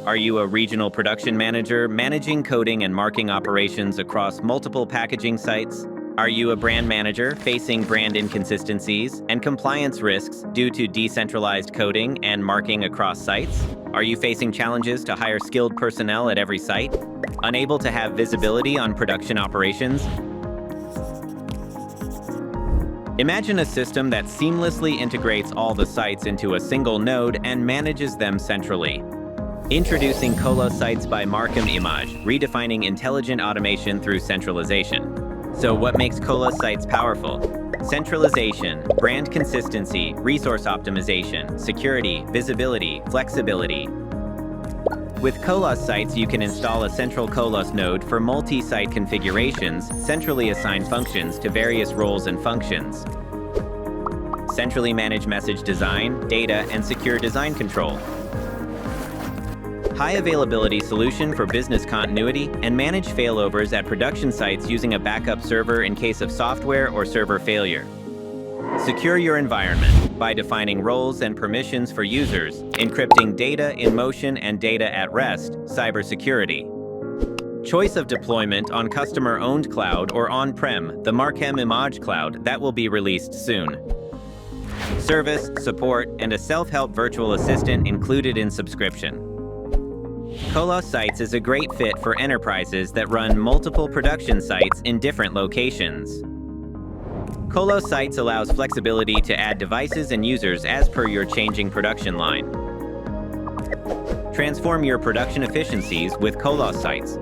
Are you a regional production manager managing coding and marking operations across multiple packaging sites? Are you a brand manager facing brand inconsistencies and compliance risks due to decentralized coding and marking across sites? Are you facing challenges to hire skilled personnel at every site? Unable to have visibility on production operations? Imagine a system that seamlessly integrates all the sites into a single node and manages them centrally. Introducing CoLOS sites by Markem-Imaje, redefining intelligent automation through centralization. So what makes CoLOS sites powerful? Centralization, brand consistency, resource optimization, security, visibility, flexibility. With CoLOS sites, you can install a central CoLOS node for multi-site configurations, centrally assign functions to various roles and functions. Centrally manage message design, data, and secure design control. High availability solution for business continuity and manage failovers at production sites using a backup server in case of software or server failure. Secure your environment by defining roles and permissions for users, encrypting data in motion and data at rest, cybersecurity. Choice of deployment on customer-owned cloud or on-prem, the Markem-Imaje cloud that will be released soon. Service, support, and a self-help virtual assistant included in subscription. CoLOS Sites is a great fit for enterprises that run multiple production sites in different locations. CoLOS Sites allows flexibility to add devices and users as per your changing production line. Transform your production efficiencies with CoLOS Sites.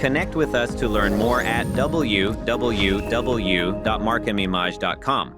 Connect with us to learn more at www.markemimaje.com.